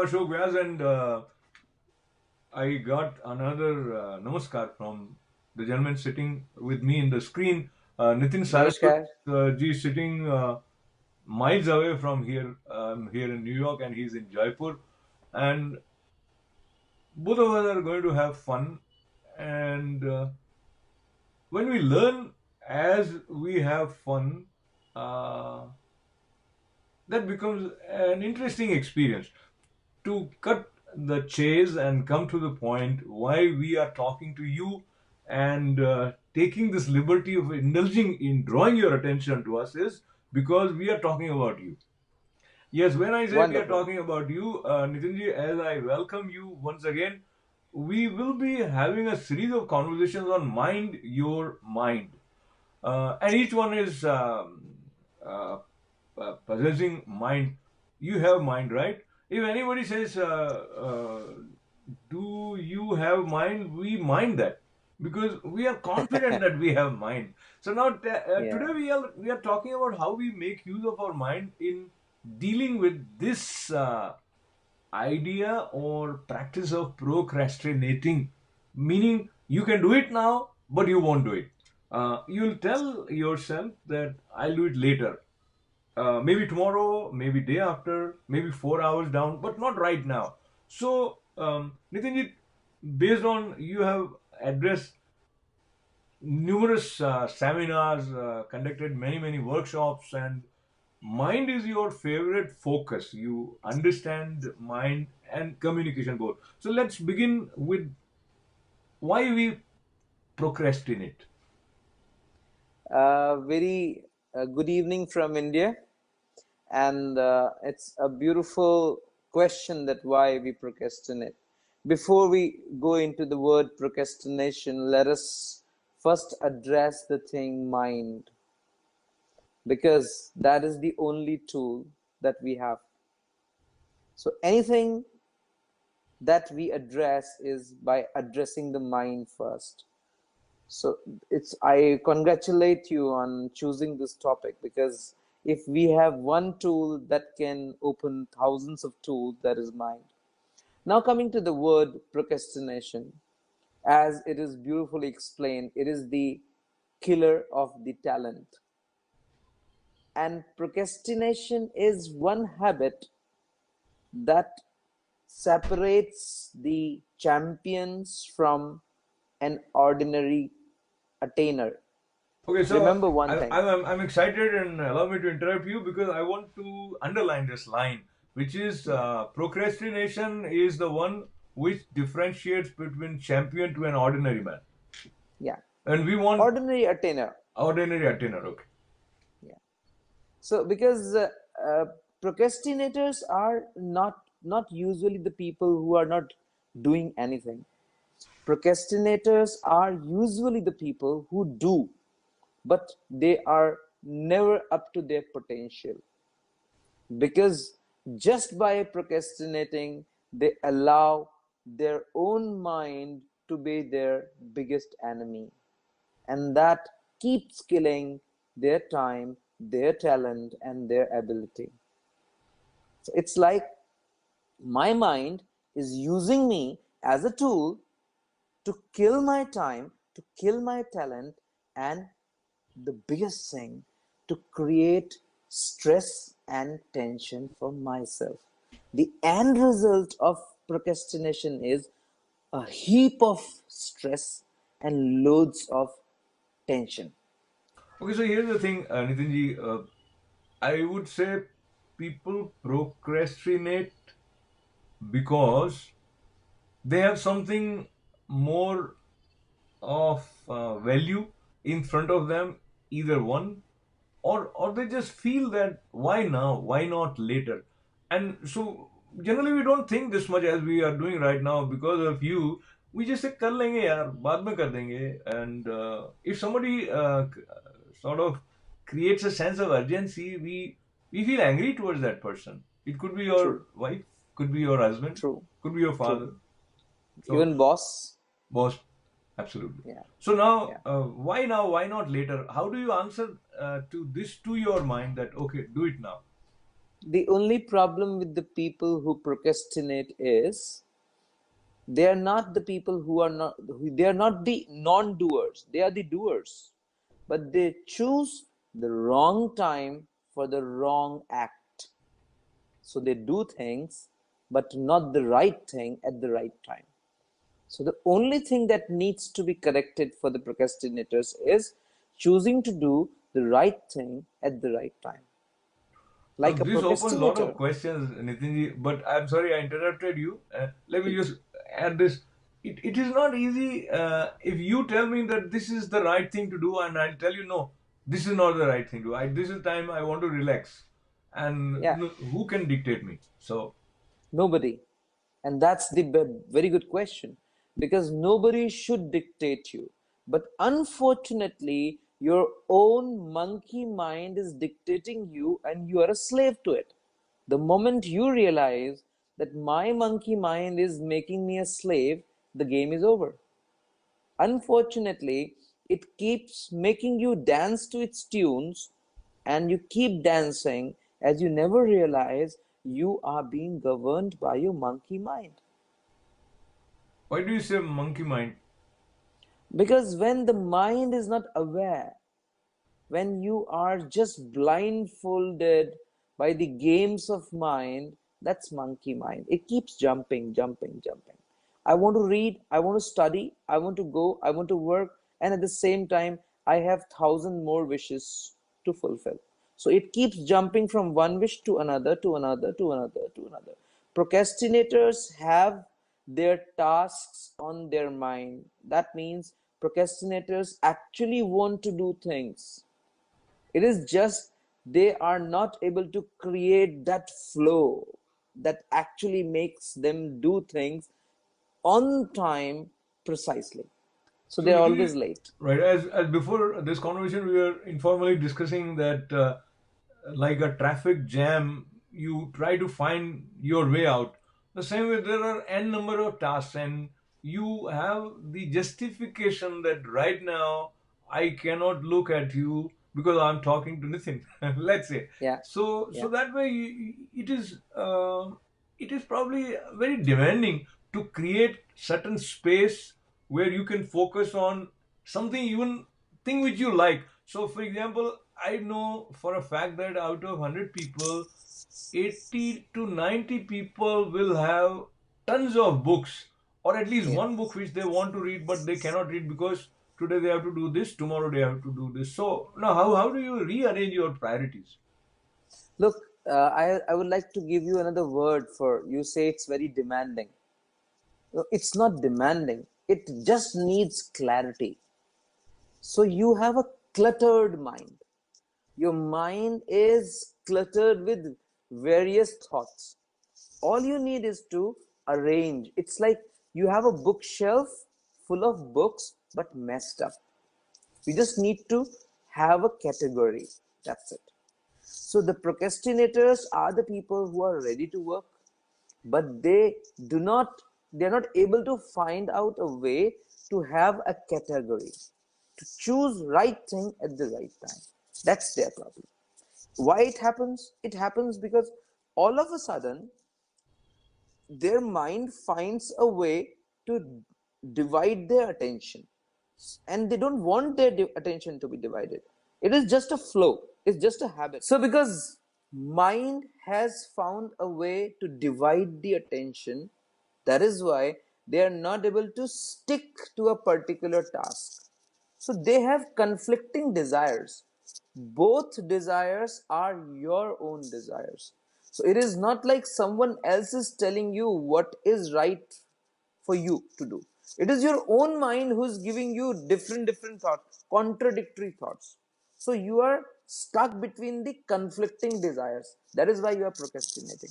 Ashok Vyas, and I got another namaskar from the gentleman sitting with me in the screen. Nitin Saraswat Namaskar. ji is sitting miles away from here. Here in New York, and he's in Jaipur, and both of us are going to have fun. And when we learn as we have fun, uh, that becomes an interesting experience. To cut the chase and come to the point, why we are talking to you and taking this liberty of indulging in drawing your attention to us is because we are talking about you. Yes, when I say we are Wonderful. talking about you, Nitinji, as I welcome you once again, we will be having a series of conversations on mind your mind. And each one is uh, possessing mind. You have mind, right? If anybody says, "Do you have mind?" We mind that because we are confident that we have mind. So now Yeah. today we are talking about how we make use of our mind in dealing with this idea or practice of procrastinating, meaning you can do it now, but you won't do it. You'll tell yourself that I'll do it later, maybe tomorrow, maybe day after, maybe 4 hours down, but not right now. So, Nitinji, based on you have addressed numerous seminars, conducted many workshops, and mind is your favorite focus. You understand mind and communication both. So let's begin with why we procrastinate. Very good evening from India. And it's a beautiful question that why we procrastinate. Before we go into the word procrastination, let us first address the thing mind, because that is the only tool that we have. So anything that we address is by addressing the mind first. So it's I congratulate you on choosing this topic, because if we have one tool that can open thousands of tools, that is mind. Now coming to the word procrastination, as it is beautifully explained, it is the killer of the talent. And procrastination is one habit that separates the champions from an ordinary attainer. Okay, so Remember one I, thing. I'm excited, and allow me to interrupt you because I want to underline this line, which is Yeah, procrastination is the one which differentiates between champion to an ordinary man, yeah. and we want Ordinary attainer. ordinary attainer. Okay. Yeah. So because uh, procrastinators are not usually the people who are not doing anything. Procrastinators are usually the people who do, but they are never up to their potential, because just by procrastinating they allow their own mind to be their biggest enemy, and that keeps killing their time, their talent, and their ability. So it's like my mind is using me as a tool to kill my time, to kill my talent, and the biggest thing, to create stress and tension for myself. The end result of procrastination is a heap of stress and loads of tension. Okay, so here's the thing, Nitinji. I would say people procrastinate because they have something more of value in front of them, either one, or they just feel that why now, why not later. And so generally we don't think this much as we are doing right now because of you. We just say kar lenge yaar, baad mein kar denge. And if somebody sort of creates a sense of urgency, we feel angry towards that person. It could be your True, wife, could be your husband, true, could be your true. father. So Even boss. boss, absolutely. Yeah, So now, yeah. why now? Why not later? How do you answer to this to your mind that okay, do it now? The only problem with the people who procrastinate is they are not the people who are not, they are not the non-doers, they are the doers, but they choose the wrong time for the wrong act. So they do things, but not the right thing at the right time. So the only thing that needs to be corrected for the procrastinators is choosing to do the right thing at the right time. Now, Like a this opens a lot of procrastinator. questions, Nitinji, but I'm sorry I interrupted you. Let me Please. just add this. It is not easy if you tell me that this is the right thing to do, and I'll tell you, no, this is not the right thing to do. This is time I want to relax. And Yeah, who can dictate me? So, nobody. And that's the very good question, because nobody should dictate you. But unfortunately, your own monkey mind is dictating you and you are a slave to it. The moment you realize that my monkey mind is making me a slave, the game is over. Unfortunately, it keeps making you dance to its tunes, and you keep dancing as you never realize you are being governed by your monkey mind. why do you say monkey mind? Because when the mind is not aware, when you are just blindfolded by the games of mind, that's monkey mind. It keeps jumping, jumping, jumping. I want to read, I want to study, I want to go, I want to work, and at the same time, I have thousand more wishes to fulfill. So it keeps jumping from one wish to another, to another, to another, to another. Procrastinators have their tasks on their mind. That means procrastinators actually want to do things. It is just they are not able to create that flow that actually makes them do things on time precisely. So So, they're always Nitinji, late. right, as before this conversation, we were informally discussing that like a traffic jam, you try to find your way out. The same way, there are n number of tasks, and you have the justification that right now I cannot look at you because I'm talking to Nitin. Let's say Yeah, so yeah, that way it is probably very demanding to create certain space where you can focus on something, even thing which you like. So, for example, I know for a fact that out of 100 people, 80 to 90 people will have tons of books, or at least yeah. one book which they want to read but they cannot read because today they have to do this, tomorrow they have to do this. So, now how do you rearrange your priorities? Look, I would like to give you another word for you say it's very demanding. No, it's not demanding, it just needs clarity. So you have a cluttered mind. Your mind is cluttered with various thoughts. All you need is to arrange. It's like you have a bookshelf full of books but messed up. You just need to have a category. That's it. So the procrastinators are the people who are ready to work, but they're not able to find out a way to have a category, to choose right thing at the right time. That's their problem. Why it happens? It happens because all of a sudden their mind finds a way to divide their attention, and they don't want their attention to be divided. It is just a flow, it's just a habit. So because mind has found a way to divide the attention, that is why they are not able to stick to a particular task. So they have conflicting desires. Both desires are your own desires. So it is not like someone else is telling you what is right for you to do. It is your own mind who's giving you different thoughts, contradictory thoughts. So you are stuck between the conflicting desires. That is why you are procrastinating.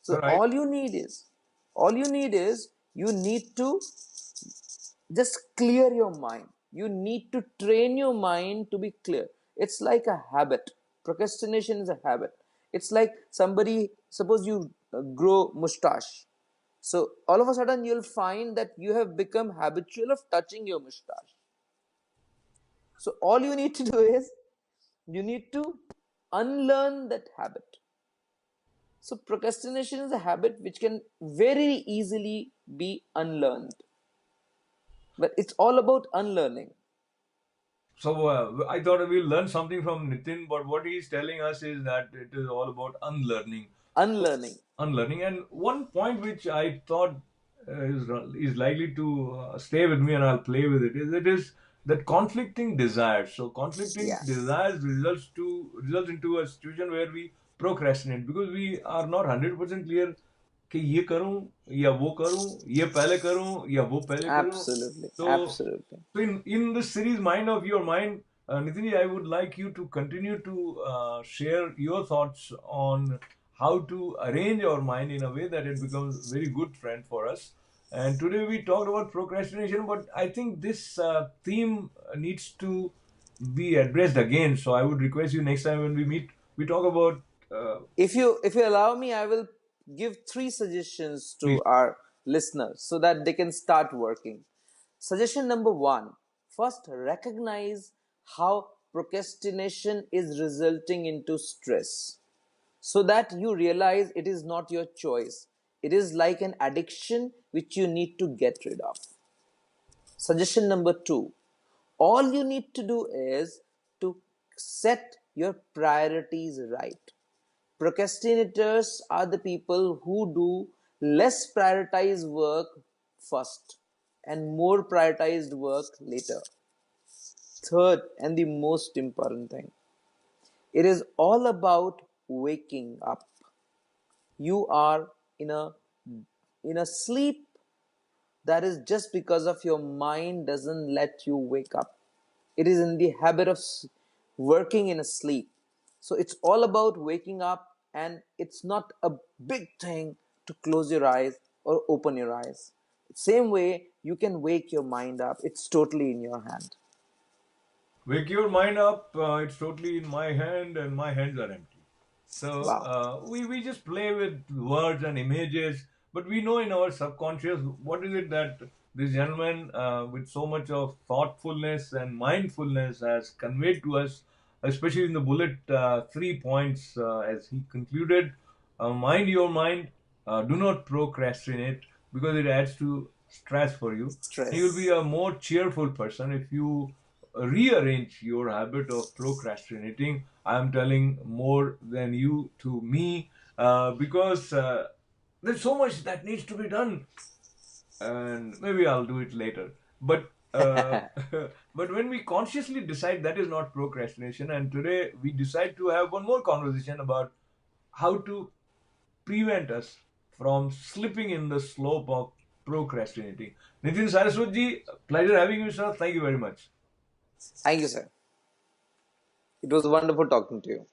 So Right. all you need is you need to just clear your mind. You need to train your mind to be clear. It's like a habit. Procrastination is a habit. It's like somebody, suppose you grow mustache, so all of a sudden you'll find that you have become habitual of touching your mustache. So all you need to do is you need to unlearn that habit. So procrastination is a habit which can very easily be unlearned, but it's all about unlearning. So I thought we'll learn something from Nitin, but what he's telling us is that it is all about unlearning. So Unlearning. unlearning, and one point which I thought is likely to stay with me, and I'll play with it is that conflicting desires. So conflicting Yes, desires results into a situation where we procrastinate because we are not 100% clear कि ये करूं या वो करूं, ये पहले करूं या वो पहले करूं. absolutely, So absolutely. so in this series, Mind of Your Mind, Nitin, I would like you to continue to share your thoughts on how to arrange our mind in a way that it becomes a very good friend for us. And today we talked about procrastination, but I think this theme needs to be addressed again. So I would request you next time when we meet, we talk about. If you allow me, I will give three suggestions Please. to our listeners so that they can start working. Suggestion number one: first, recognize how procrastination is resulting into stress so that you realize it is not your choice. It is like an addiction which you need to get rid of. Suggestion number two: all you need to do is to set your priorities right. Procrastinators are the people who do less prioritized work first and more prioritized work later. Third, and the most important thing, it is all about waking up. You are in a sleep that is just because of your mind doesn't let you wake up. It is in the habit of working in a sleep. So it's all about waking up, and it's not a big thing to close your eyes or open your eyes. Same way you can wake your mind up. It's totally in your hand. Wake your mind up. It's totally in my hand, and my hands are empty. So Wow. we just play with words and images, but we know in our subconscious what is it that this gentleman with so much of thoughtfulness and mindfulness has conveyed to us, especially in the bullet 3 points as he concluded. Mind your mind. Do not procrastinate because it adds to stress for you. You will be Stress. a more cheerful person if you rearrange your habit of procrastinating. I'm telling more than you to me because there's so much that needs to be done, and maybe I'll do it later. But but when we consciously decide that is not procrastination, and today we decide to have one more conversation about how to prevent us from slipping in the slope of procrastinating. Nitin Saraswat pleasure having you, sir. Thank you very much. Thank you, sir. It was wonderful talking to you.